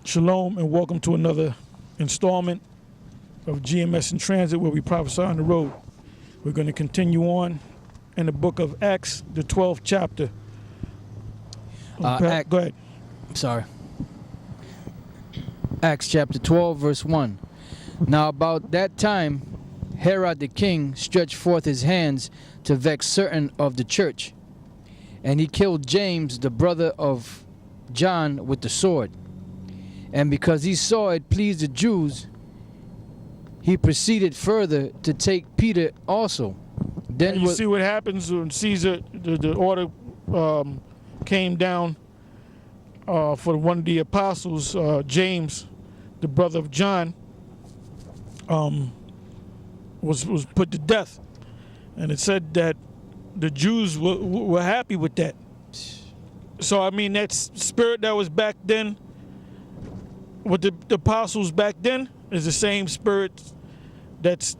Shalom and welcome to another installment of GMS in Transit, where we prophesy on the road. We're going to continue on in the book of Acts, the 12th chapter. Go ahead. Sorry. Acts chapter 12, verse 1. Now about that time, Herod the king stretched forth his hands to vex certain of the church. And he killed James, the brother of John, with the sword. And because he saw it pleased the Jews, he proceeded further to take Peter also. Then And you see what happens when Caesar, the order came down for one of the apostles, James, the brother of John, was put to death. And it said that the Jews were happy with that. So, I mean, that spirit that was back then, with the apostles back then, is the same spirit that's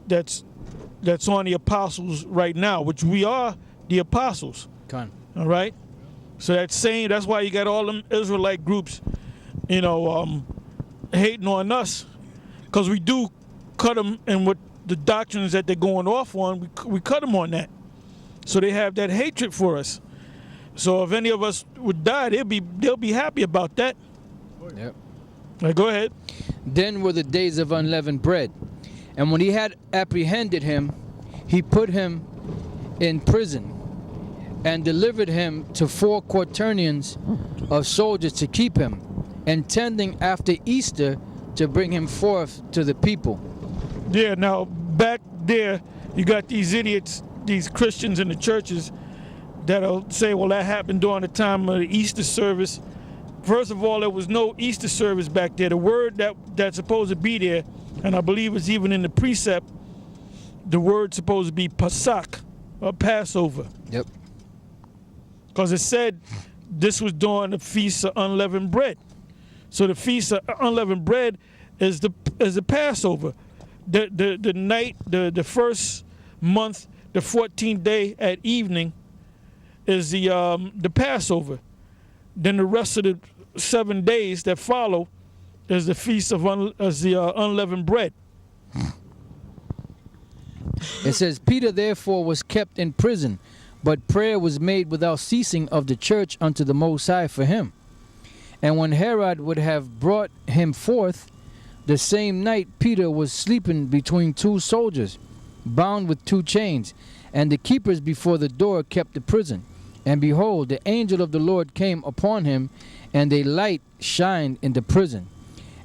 on the apostles right now, which we are the apostles. All right? So that's why you got all them Israelite groups, hating on us, because we do cut them, and with the doctrines that they're going off on, we cut them on that. So they have that hatred for us. So if any of us would die, they'll be happy about that. Yep. Right, go ahead. Then were the days of unleavened bread. And when he had apprehended him, he put him in prison and delivered him to 4 quaternions of soldiers to keep him, intending after Easter to bring him forth to the people. Yeah, now back there, you got these idiots, these Christians in the churches that'll say, well, that happened during the time of the Easter service. First of all, there was no Easter service back there. The word that's supposed to be there, and I believe it's even in the precept, the word's supposed to be Pasach, or Passover. Yep. Because it said this was during the Feast of Unleavened Bread. So the Feast of Unleavened Bread is the Passover. The night, the first month, the 14th day at evening is the Passover. Then the rest of the 7 days that follow is the Feast of Unleavened Bread. It says, Peter therefore was kept in prison, but prayer was made without ceasing of the church unto the Most High for him. And when Herod would have brought him forth, the same night Peter was sleeping between 2 soldiers, bound with 2 chains, and the keepers before the door kept the prison. And behold, the angel of the Lord came upon him, and a light shined in the prison.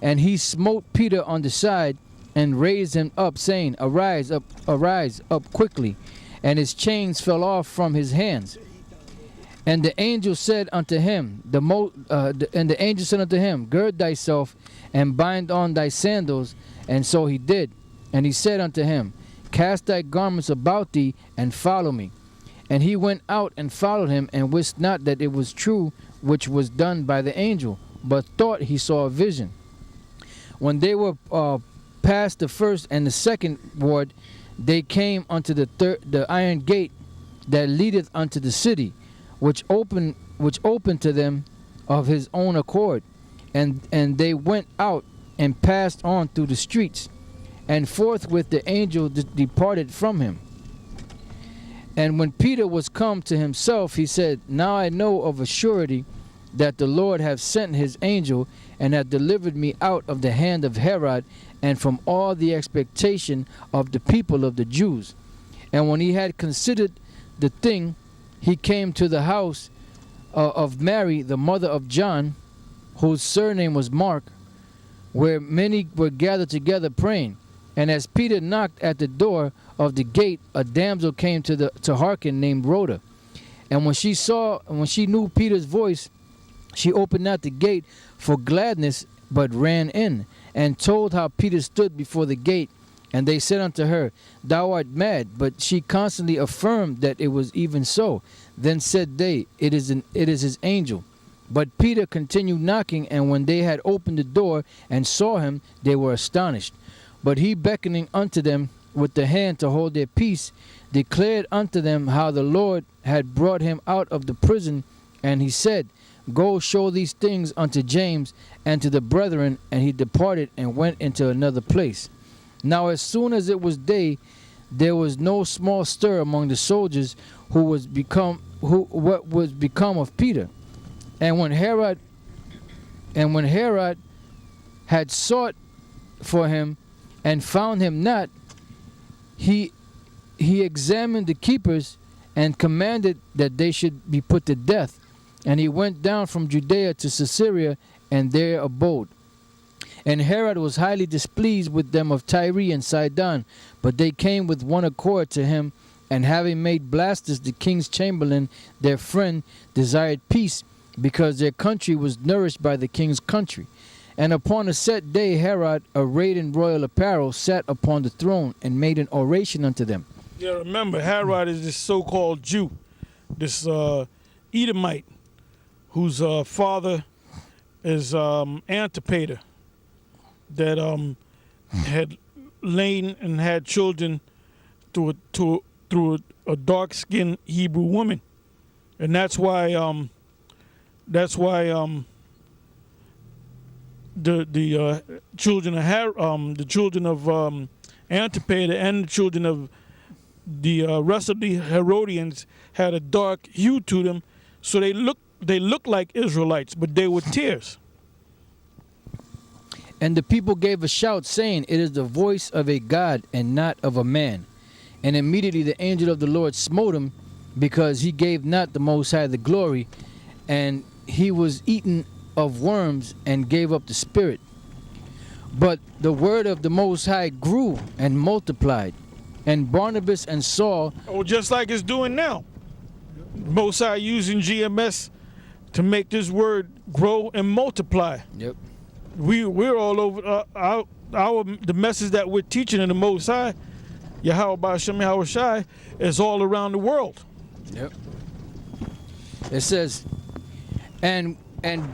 And he smote Peter on the side, and raised him up, saying, arise up quickly. And his chains fell off from his hands. And the angel said unto him, gird thyself, and bind on thy sandals. And so he did. And he said unto him, cast thy garments about thee, and follow me. And he went out and followed him, and wist not that it was true which was done by the angel, but thought he saw a vision. When they were past the first and the second ward, they came unto the iron gate that leadeth unto the city, which opened to them of his own accord. And they went out and passed on through the streets, and forthwith the angel departed from him. And when Peter was come to himself, he said, now I know of a surety that the Lord hath sent his angel, and hath delivered me out of the hand of Herod, and from all the expectation of the people of the Jews. And when he had considered the thing, he came to the house of Mary, the mother of John, whose surname was Mark, where many were gathered together praying. And as Peter knocked at the door of the gate, a damsel came to hearken, named Rhoda. And when she knew Peter's voice, she opened not the gate for gladness, but ran in, and told how Peter stood before the gate. And they said unto her, thou art mad. But she constantly affirmed that it was even so. Then said they, it is his angel. But Peter continued knocking, and when they had opened the door and saw him, they were astonished. But he, beckoning unto them with the hand to hold their peace, declared unto them how the Lord had brought him out of the prison. And he said, Go show these things unto James and to the brethren. And he departed and went into another place. Now as soon as it was day, there was no small stir among the soldiers what was become of Peter. And when Herod had sought for him and found him not, he examined the keepers and commanded that they should be put to death. And he went down from Judea to Caesarea and there abode. And Herod was highly displeased with them of Tyre and Sidon, but they came with one accord to him, and having made Blastus the king's chamberlain their friend, desired peace, because their country was nourished by the king's country. And upon a set day Herod, arrayed in royal apparel, sat upon the throne and made an oration unto them. Yeah, remember, Herod is this so-called Jew, this Edomite, whose father is Antipater, that had lain and had children through a dark-skinned Hebrew woman, and that's why the children of Antipater and the children of the rest of the Herodians had a dark hue to them, so they looked like Israelites, but they were tares. And the people gave a shout, saying, It is the voice of a God and not of a man. And immediately the angel of the Lord smote him, because he gave not the Most High the glory, and he was eaten of worms and gave up the spirit. But the word of the Most High grew and multiplied, and Barnabas and Saul... Oh, just like it's doing now. Most High using GMS to make this word grow and multiply. Yep. We're all over the message that we're teaching in the Most High, Yahweh Ba'ashem Yahweh Shai, is all around the world. Yep. It says, and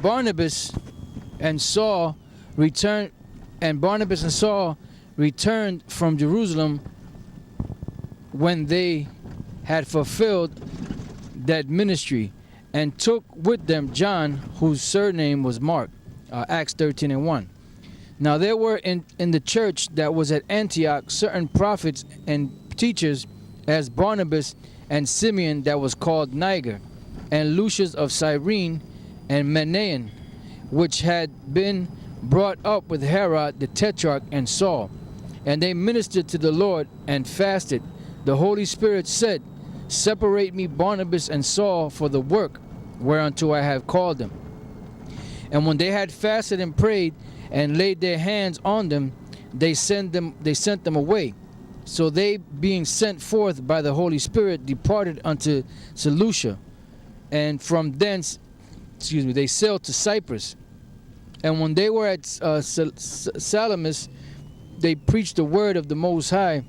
Barnabas and Saul returned from Jerusalem when they had fulfilled that ministry, and took with them John, whose surname was Mark. Acts 13:1. Now there were in the church that was at Antioch certain prophets and teachers, as Barnabas and Simeon that was called Niger, and Lucius of Cyrene, and Manaen, which had been brought up with Herod the Tetrarch and Saul. And they ministered to the Lord and fasted. The Holy Spirit said, Separate me Barnabas and Saul for the work whereunto I have called them. And when they had fasted and prayed and laid their hands on them, they sent them away. So they, being sent forth by the Holy Spirit, departed unto Seleucia, and from thence, they sailed to Cyprus. And when they were at Salamis, they preached the word of the Most High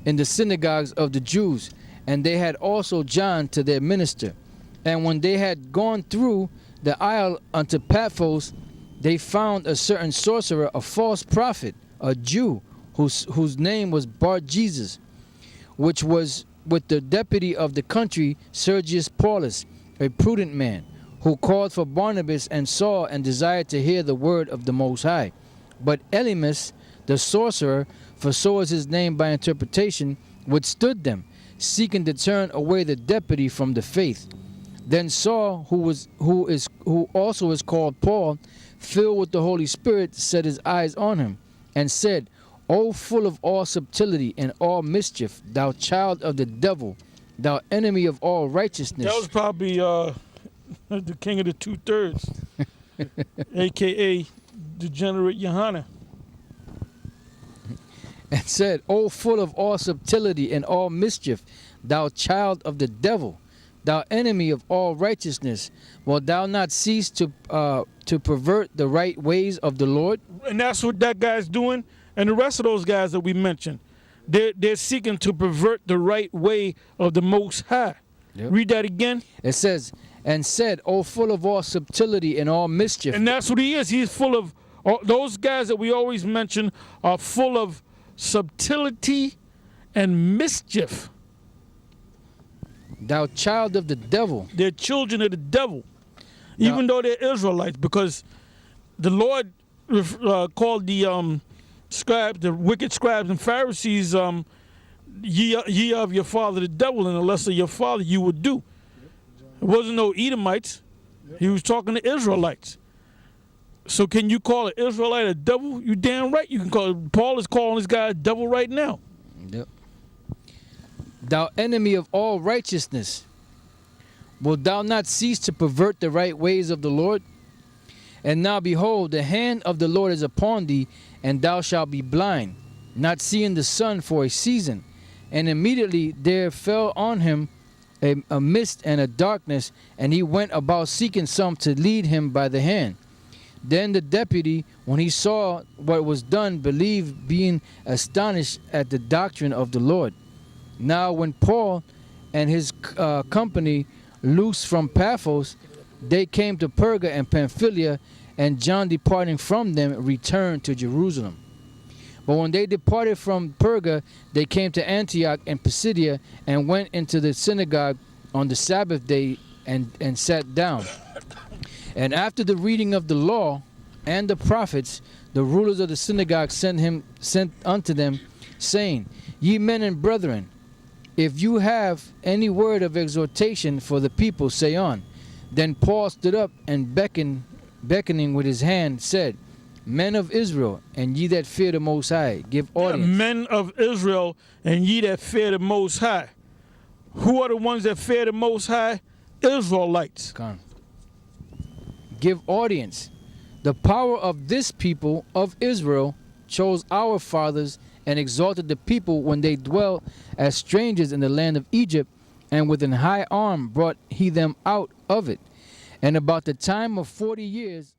in the synagogues of the Jews, and they had also John to their minister. And when they had gone through the isle unto Paphos, they found a certain sorcerer, a false prophet, a Jew, whose name was Bar-Jesus, which was with the deputy of the country, Sergius Paulus, a prudent man, who called for Barnabas and Saul, and desired to hear the word of the Most High. But Elymas, the sorcerer, for so is his name by interpretation, withstood them, seeking to turn away the deputy from the faith. Then Saul, who also is called Paul, filled with the Holy Spirit, set his eyes on him, and said, O full of all subtlety and all mischief, thou child of the devil, thou enemy of all righteousness. That was probably the king of the 2/3, a.k.a. degenerate Johanna. And said, O full of all subtlety and all mischief, thou child of the devil, thou enemy of all righteousness, wilt thou not cease to pervert the right ways of the Lord? And that's what that guy's doing, and the rest of those guys that we mentioned. They're seeking to pervert the right way of the Most High. Yep. Read that again. It says, and said, O full of all subtlety and all mischief. And that's what he is. He's full of, those guys that we always mention are full of subtlety and mischief. Thou child of the devil. They're children of the devil. even though they're Israelites, because the Lord called the scribes, the wicked scribes and Pharisees, ye of your father the devil, and the less of your father you would do. It wasn't no Edomites. He was talking to Israelites. So can you call an Israelite a devil? You damn right you can call it. Paul is calling this guy a devil right now. Yep. Thou enemy of all righteousness, wilt thou not cease to pervert the right ways of the Lord? And now behold, the hand of the Lord is upon thee, and thou shalt be blind, not seeing the sun for a season. And immediately there fell on him a mist and a darkness, and he went about seeking some to lead him by the hand. Then the deputy, when he saw what was done, believed, being astonished at the doctrine of the Lord. Now when Paul and his company loosed from Paphos, they came to Perga and Pamphylia, and John departing from them returned to Jerusalem. But when they departed from Perga, they came to Antioch and Pisidia, and went into the synagogue on the Sabbath day and sat down. And after the reading of the law and the prophets, the rulers of the synagogue sent unto them, saying, Ye men and brethren, if you have any word of exhortation for the people, say on. Then Paul stood up and beckoning with his hand, said, Men of Israel, and ye that fear the Most High, give audience. Men of Israel, and ye that fear the Most High. Who are the ones that fear the Most High? Israelites. Come. Give audience. The power of this people of Israel chose our fathers and exalted the people when they dwelt as strangers in the land of Egypt, and with an high arm brought he them out of it. And about the time of 40 years...